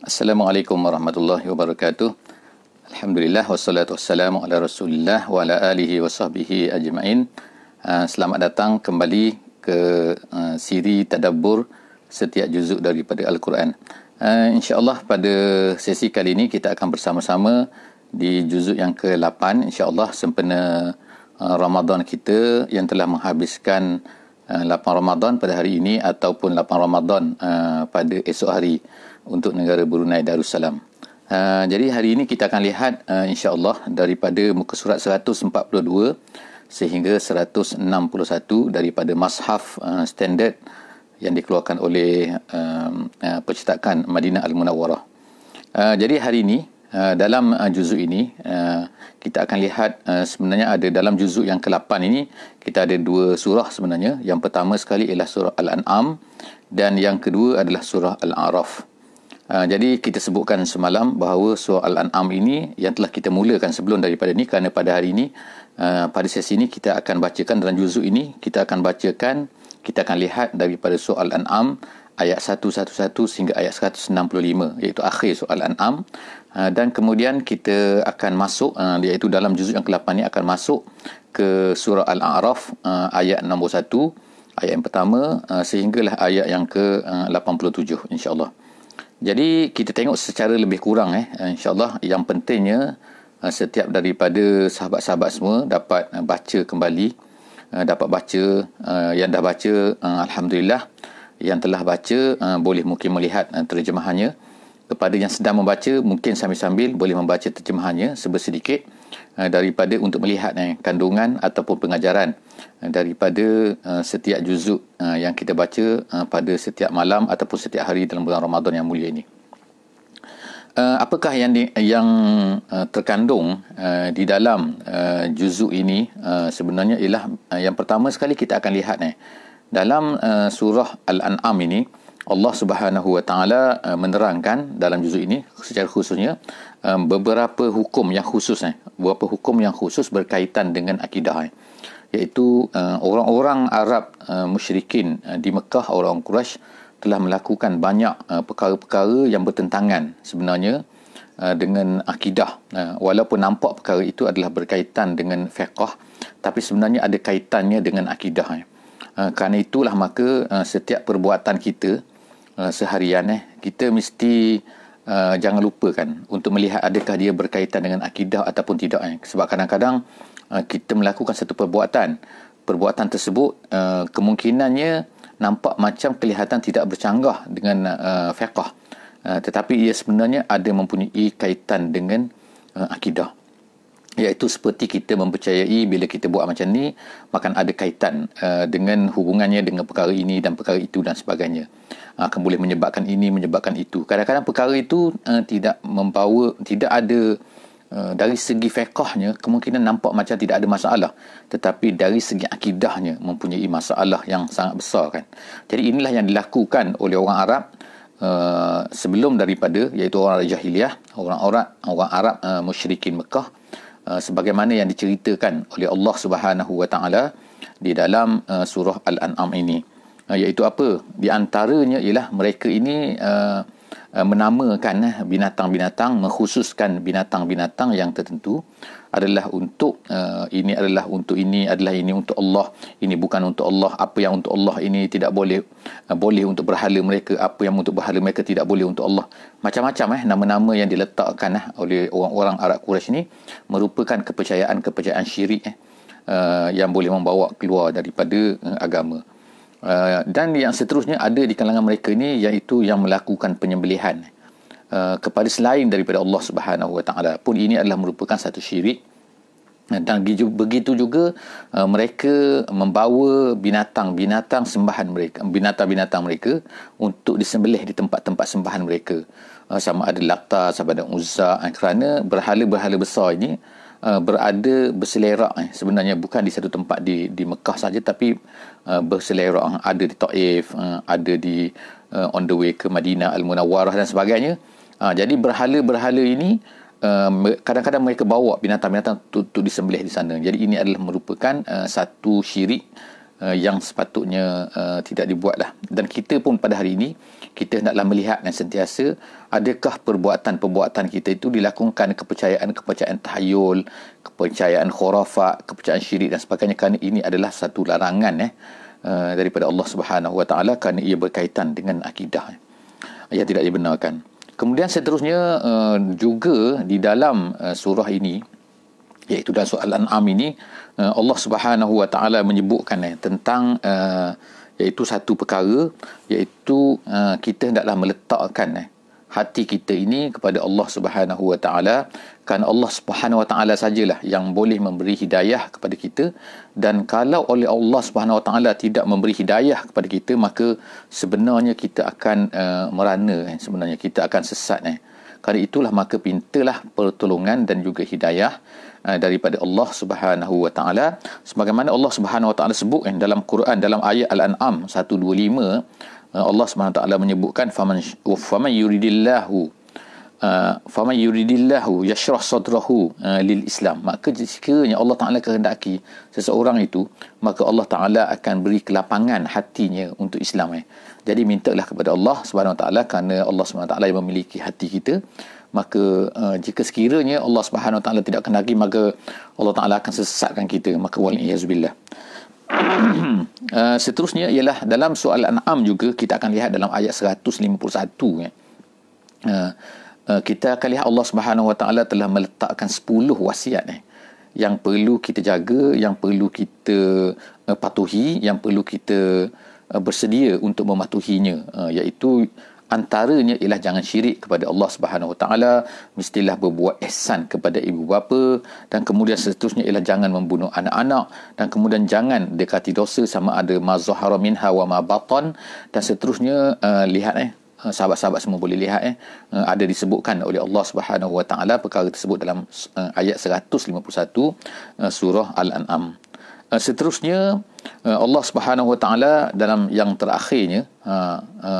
Assalamualaikum warahmatullahi wabarakatuh. Alhamdulillah wassalatu wassalamu ala Rasulillah wa ala alihi wa sahbihi ajma'in. Selamat datang kembali ke siri tadabbur setiap juzuk daripada Al-Quran. InsyaAllah pada sesi kali ini kita akan bersama-sama di juzuk yang ke-8 insyaAllah sempena Ramadan kita yang telah menghabiskan 8 Ramadan pada hari ini ataupun 8 Ramadan pada esok hari untuk negara Brunei Darussalam. Jadi hari ini kita akan lihat insya-Allah daripada muka surat 142 sehingga 161 daripada Mashaf standard yang dikeluarkan oleh percetakan Madinah Al-Munawwarah. Jadi hari ini dalam juzuk ini kita akan lihat sebenarnya ada dalam juzuk yang ke-8 ini kita ada dua surah sebenarnya. Yang pertama sekali ialah surah Al-An'am dan yang kedua adalah surah Al-A'raf. Jadi kita sebutkan semalam bahawa surah Al-An'am ini yang telah kita mulakan sebelum daripada ini, kerana pada hari ini pada sesi ini kita akan bacakan dalam juzuk ini, kita akan lihat daripada surah Al-An'am ayat 111 sehingga ayat 165 iaitu akhir surah Al-An'am, dan kemudian kita akan masuk iaitu dalam juzuk yang ke-8 ini akan masuk ke surah Al-A'raf ayat nombor 1 ayat yang pertama sehinggalah ayat yang ke-87 insya-Allah. Jadi kita tengok secara lebih kurang insya-Allah. Yang pentingnya setiap daripada sahabat-sahabat semua dapat baca kembali, dapat baca, yang dah baca alhamdulillah, yang telah baca boleh mungkin melihat terjemahannya. Kepada yang sedang membaca mungkin sambil-sambil boleh membaca terjemahannya sebersedikit daripada untuk melihat kandungan ataupun pengajaran daripada setiap juzuk yang kita baca pada setiap malam ataupun setiap hari dalam bulan Ramadan yang mulia ini. Apakah yang terkandung di dalam juzuk ini sebenarnya ialah yang pertama sekali kita akan lihat dalam surah Al-An'am ini Allah Subhanahu Wa Taala menerangkan dalam juzuk ini secara khususnya beberapa hukum yang khusus berkaitan dengan akidah, iaitu orang-orang Arab musyrikin di Mekah, orang Quraisy telah melakukan banyak perkara-perkara yang bertentangan sebenarnya dengan akidah, walaupun nampak perkara itu adalah berkaitan dengan fiqh, tapi sebenarnya ada kaitannya dengan akidah. Kerana itulah maka setiap perbuatan kita seharian kita mesti jangan lupakan untuk melihat adakah dia berkaitan dengan akidah ataupun tidak. Sebab kadang-kadang kita melakukan satu perbuatan tersebut kemungkinannya nampak macam kelihatan tidak bercanggah dengan fiqh, tetapi ia sebenarnya ada mempunyai kaitan dengan akidah. Iaitu seperti kita mempercayai bila kita buat macam ni maka ada kaitan dengan hubungannya dengan perkara ini dan perkara itu dan sebagainya, akan boleh menyebabkan ini menyebabkan itu. Kadang-kadang perkara itu tidak ada dari segi fiqhnya kemungkinan nampak macam tidak ada masalah, tetapi dari segi akidahnya mempunyai masalah yang sangat besar kan. Jadi inilah yang dilakukan oleh orang Arab sebelum daripada, iaitu orang jahiliah, orang Arab musyrikin Mekah, sebagaimana yang diceritakan oleh Allah Subhanahu Wa Taala di dalam surah Al-An'am ini, iaitu apa? Di antaranya ialah mereka ini menamakan binatang-binatang, mengkhususkan binatang-binatang yang tertentu adalah untuk ini adalah untuk ini, adalah ini untuk Allah, ini bukan untuk Allah, apa yang untuk Allah ini tidak boleh boleh untuk berhala mereka, apa yang untuk berhala mereka tidak boleh untuk Allah. Macam-macam nama-nama yang diletakkan oleh orang-orang Arab Quraisy ini merupakan kepercayaan syirik yang boleh membawa keluar daripada agama. Dan yang seterusnya ada di kalangan mereka ini, iaitu yang melakukan penyembelihan kepada selain daripada Allah Subhanahu Wa Taala pun ini adalah merupakan satu syirik. Dan begitu juga mereka membawa binatang-binatang sembahan mereka, binatang-binatang mereka untuk disembelih di tempat-tempat sembahan mereka, sama ada Lata, sama ada Uzza, kerana berhala-berhala besar ini berada berselerak sebenarnya bukan di satu tempat di Mekah saja, tapi berselerak, ada di Taif, ada di on the way ke Madinah Al-Munawwarah dan sebagainya. Jadi berhala-berhala ini kadang-kadang mereka bawa binatang-binatang untuk disembelih di sana. Jadi ini adalah merupakan satu syirik yang sepatutnya tidak dibuatlah. Dan kita pun pada hari ini kita hendaklah melihat dan sentiasa adakah perbuatan-perbuatan kita itu dilakukan kepercayaan tahayul, kepercayaan khurafat, kepercayaan syirik dan sebagainya, kerana ini adalah satu larangan daripada Allah Subhanahu Wa Taala kerana ia berkaitan dengan akidah yang tidak dibenarkan. Kemudian seterusnya juga di dalam surah ini, iaitu dalam surah Al-An'am ini, Allah Subhanahu Wa Taala menyebutkan tentang iaitu satu perkara, iaitu kita hendaklah meletakkan hati kita ini kepada Allah Subhanahu Wa Taala, kerana Allah Subhanahu Wa Taala sajalah yang boleh memberi hidayah kepada kita. Dan kalau oleh Allah Subhanahu Wa Taala tidak memberi hidayah kepada kita, maka sebenarnya kita akan merana, sebenarnya kita akan sesat. Kerana itulah maka pintalah pertolongan dan juga hidayah daripada Allah Subhanahu Wa Taala, sebagaimana Allah Subhanahu Wa Taala sebut dalam Quran, dalam ayat Al-An'am 125, Allah Subhanahu Wa Taala menyebutkan faman yuridillahu yashrah sadrahu lil Islam. Maka sekiranya Allah Taala kehendaki seseorang itu, maka Allah Taala akan beri kelapangan hatinya untuk Islam. Jadi mintalah kepada Allah Subhanahu Wa Taala, kerana Allah Subhanahu Wa Taala yang memiliki hati kita. Maka jika sekiranya Allah Subhanahu Wa Taala tidak kehendaki, maka Allah Taala akan sesatkan kita. Maka wal-iyazubillah. Seterusnya ialah dalam soal An'am juga kita akan lihat dalam ayat 151 kita akan lihat Allah Subhanahu Wa Taala telah meletakkan 10 wasiat yang perlu kita jaga, yang perlu kita patuhi, yang perlu kita bersedia untuk mematuhinya, iaitu antaranya ialah jangan syirik kepada Allah Subhanahu Wa Taala, mestilah berbuat ihsan kepada ibu bapa, dan kemudian seterusnya ialah jangan membunuh anak-anak, dan kemudian jangan dekati dosa sama ada ma zahara minha wa ma batan, dan seterusnya lihat sahabat-sahabat semua boleh lihat ada disebutkan oleh Allah Subhanahu Wa Taala perkara tersebut dalam ayat 151 surah Al-An'am. Seterusnya Allah Subhanahu Wa Taala dalam yang terakhirnya,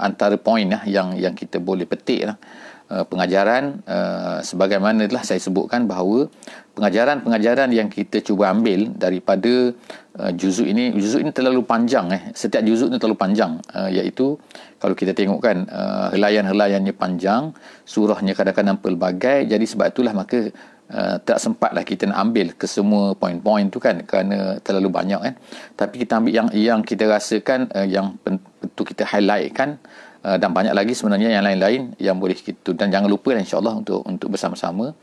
antara poin yang kita boleh petik pengajaran, sebagaimana telah saya sebutkan bahawa pengajaran yang kita cuba ambil daripada juzuk ini terlalu panjang. Setiap juzuk ini terlalu panjang, iaitu kalau kita tengok kan, helaian-helaiannya panjang, surahnya kadang-kadang pelbagai. Jadi sebab itulah maka tak sempatlah kita nak ambil ke semua poin-poin tu kan, kerana terlalu banyak Tapi kita ambil yang kita rasakan, yang betul kita highlight kan, dan banyak lagi sebenarnya yang lain-lain yang boleh kita. Dan jangan lupa insya-Allah untuk bersama-sama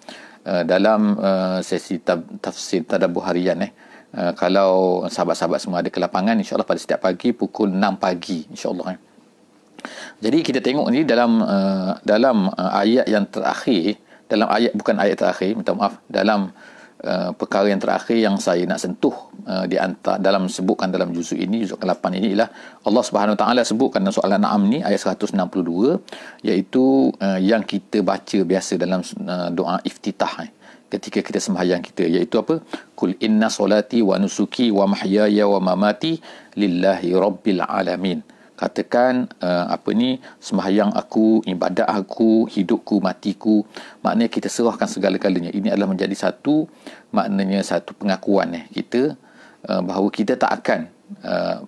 dalam sesi tafsir tadabbur harian kalau sahabat-sahabat semua ada kelapangan, insya-Allah pada setiap pagi pukul 6 pagi insya-Allah. Jadi kita tengok ni dalam ayat yang terakhir, dalam ayat, bukan ayat terakhir, minta maaf, dalam perkara yang terakhir yang saya nak sentuh di antara dalam sebutkan dalam juzuk ini, juzuk ke-8 ini, ialah Allah Subhanahu Wa Taala sebutkan dalam soalan An'am ni ayat 162, iaitu yang kita baca biasa dalam doa iftitah ketika kita sembahyang kita, iaitu apa? Qul inna solati wa nusuki wa mahyaya wa mamati lillahi rabbil alamin. Katakan sembahyang aku, ibadat aku, hidupku, matiku. Maknanya kita serahkan segala-galanya. Ini adalah menjadi satu pengakuan kita bahawa kita tak akan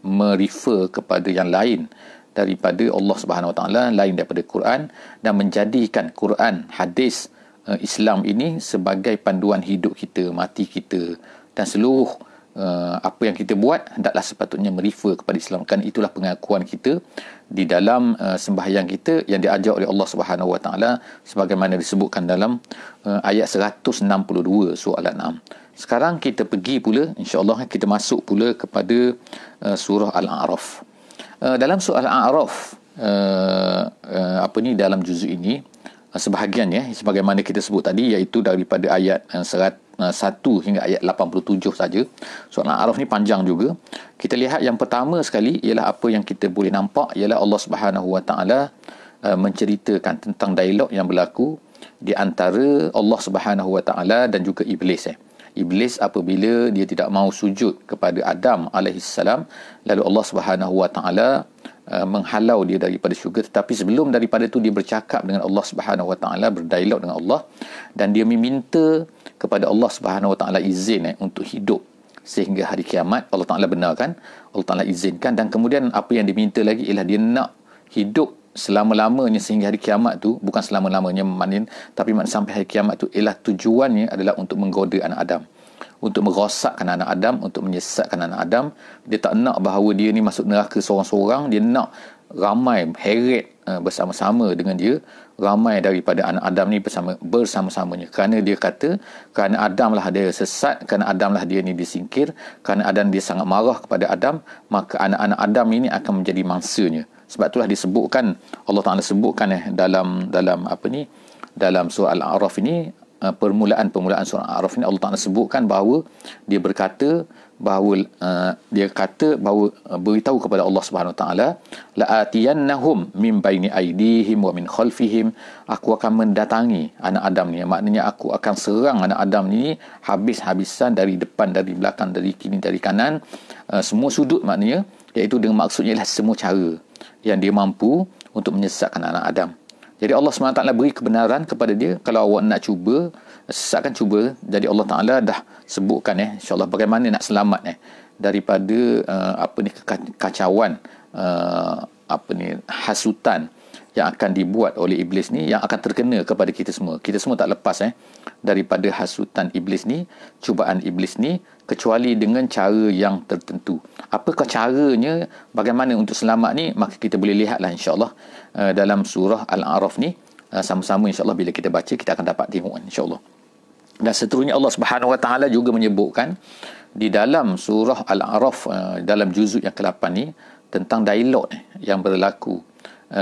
merefer kepada yang lain daripada Allah Subhanahu Wa Taala, lain daripada Quran, dan menjadikan Quran, hadis, Islam ini sebagai panduan hidup kita, mati kita, dan seluruh apa yang kita buat hendaklah sepatutnya merefer kepada Islam. Kan itulah pengakuan kita di dalam sembahyang kita yang diajar oleh Allah Subhanahu Wa Taala, sebagaimana disebutkan dalam ayat 162 surah Al-An'am. Sekarang kita pergi pula, insya-Allah kita masuk pula kepada surah Al-A'raf. Dalam surah Al-A'raf dalam juzuk ini, sebahagiannya sebagaimana kita sebut tadi, iaitu daripada ayat 1 hingga ayat 87 saja. Surah Al-A'raf ni panjang juga. Kita lihat yang pertama sekali ialah apa yang kita boleh nampak ialah Allah Subhanahu Wa Taala menceritakan tentang dialog yang berlaku di antara Allah Subhanahu Wa Taala dan juga Iblis. Iblis apabila dia tidak mau sujud kepada Adam alaihissalam, lalu Allah Subhanahu Wa Taala menghalau dia daripada syurga. Tetapi sebelum daripada itu dia bercakap dengan Allah Subhanahu Wa Taala, berdialog dengan Allah, dan dia meminta kepada Allah Subhanahu Wa Taala izin untuk hidup sehingga hari kiamat. Allah Ta'ala benarkan, Allah Ta'ala izinkan, dan kemudian apa yang diminta lagi ialah dia nak hidup selama-lamanya sehingga hari kiamat tu, bukan selama-lamanya maknanya, tapi sampai hari kiamat tu ialah tujuannya adalah untuk menggoda anak Adam, untuk merosakkan anak Adam, untuk menyesatkan anak Adam. Dia tak nak bahawa dia ni masuk neraka seorang-seorang, dia nak ramai heret bersama-sama dengan dia, ramai daripada anak Adam ni bersama-samanya. Kerana dia kata, kerana Adam lah dia sesat, kerana Adam lah dia ni disingkir, kerana Adam dia sangat marah kepada Adam, maka anak-anak Adam ini akan menjadi mangsanya. Sebab itulah disebutkan, Allah Ta'ala sebutkan dalam dalam surah Al-A'raf ini, permulaan surah Al-A'raf ini, Allah Ta'ala sebutkan bahawa dia berkata bahawa beritahu kepada Allah Subhanahu Wa Ta'ala, la'atiyannahum min baini aydihim wa min khalfihim, aku akan mendatangi anak Adam ni, maknanya aku akan serang anak Adam ni habis-habisan, dari depan, dari belakang, dari kiri, dari kanan, semua sudut maknanya, iaitu dengan maksudnya ialah semua cara yang dia mampu untuk menyesatkan anak Adam. Jadi Allah SWT beri kebenaran kepada dia, kalau awak nak cuba sesatkan, cuba. Jadi Allah Ta'ala dah sebutkan insyaAllah bagaimana nak selamat daripada kekacauan, hasutan yang akan dibuat oleh iblis ni, yang akan terkena kepada kita semua. Kita semua tak lepas daripada hasutan iblis ni, cubaan iblis ni, kecuali dengan cara yang tertentu. Apakah caranya, bagaimana untuk selamat ni, maka kita boleh lihatlah insyaAllah dalam surah Al-A'raf ni, sama-sama insyaAllah bila kita baca kita akan dapat tengok insyaAllah. Dan seterusnya Allah Subhanahu Wa Ta'ala juga menyebutkan di dalam surah Al-A'raf, dalam juzuk yang ke-8 ni, tentang dialog yang berlaku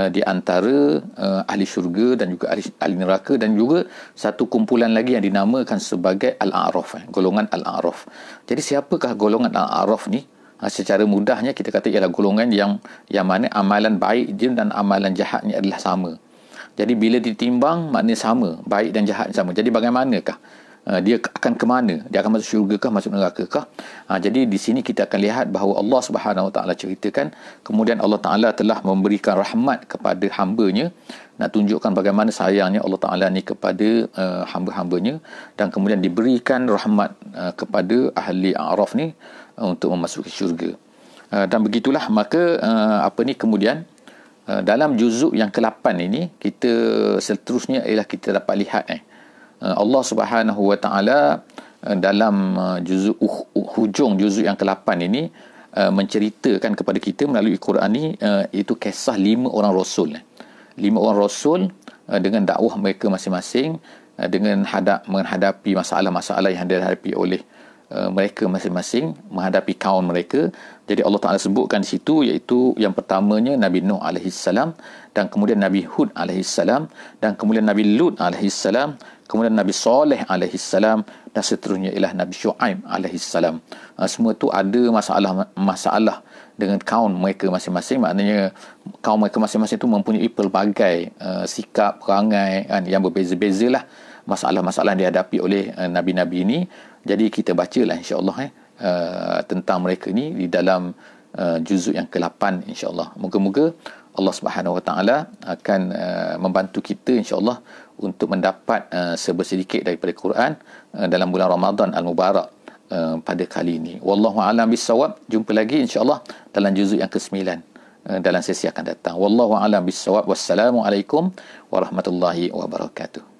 di antara ahli syurga dan juga ahli neraka, dan juga satu kumpulan lagi yang dinamakan sebagai Al-A'raf, golongan Al-A'raf. Jadi siapakah golongan Al-A'raf ni? Secara mudahnya kita kata ialah golongan yang mana amalan baik dia dan amalan jahatnya adalah sama. Jadi bila ditimbang, maknanya sama, baik dan jahat sama. Jadi bagaimanakah dia akan ke mana? Dia akan masuk syurga kah, masuk neraka kah? Jadi di sini kita akan lihat bahawa Allah Subhanahu Wa Ta'ala ceritakan, kemudian Allah Ta'ala telah memberikan rahmat kepada hamba-Nya, nak tunjukkan bagaimana sayangnya Allah Ta'ala ni kepada hamba-hambanya, dan kemudian diberikan rahmat kepada ahli A'raf ni untuk memasuki syurga. Dan begitulah, maka kemudian dalam juzuk yang ke-8 ini, kita seterusnya ialah kita dapat lihat Allah Subhanahu Wa Ta'ala dalam hujung juzuk yang ke-8 ini menceritakan kepada kita melalui Quran ni, itu kisah 5 orang rasul. 5 orang rasul dengan dakwah mereka masing-masing, dengan menghadapi masalah-masalah yang dihadapi oleh mereka masing-masing, menghadapi kaum mereka. Jadi Allah Ta'ala sebutkan di situ, iaitu yang pertamanya Nabi Nuh alaihissalam, dan kemudian Nabi Hud alaihissalam, dan kemudian Nabi Lut alaihissalam, kemudian Nabi Saleh alaihissalam, dan seterusnya ialah Nabi Syuaib alaihissalam. Semua tu ada masalah dengan kaum mereka masing-masing, maknanya kaum mereka masing-masing tu mempunyai pelbagai sikap, perangai yang berbeza-beza lah, masalah-masalah yang dihadapi oleh Nabi-Nabi ini. Jadi kita bacalah insya-Allah tentang mereka ni di dalam juzuk yang ke-8 insya-Allah. Moga-moga Allah Subhanahu Wa Ta'ala akan membantu kita insya-Allah untuk mendapat sebersedikit daripada Quran dalam bulan Ramadan Al-Mubarak pada kali ini. Wallahu a'lam bissawab. Jumpa lagi insya-Allah dalam juzuk yang ke-9 dalam sesi akan datang. Wallahu a'lam bissawab. Wassalamualaikum warahmatullahi wabarakatuh.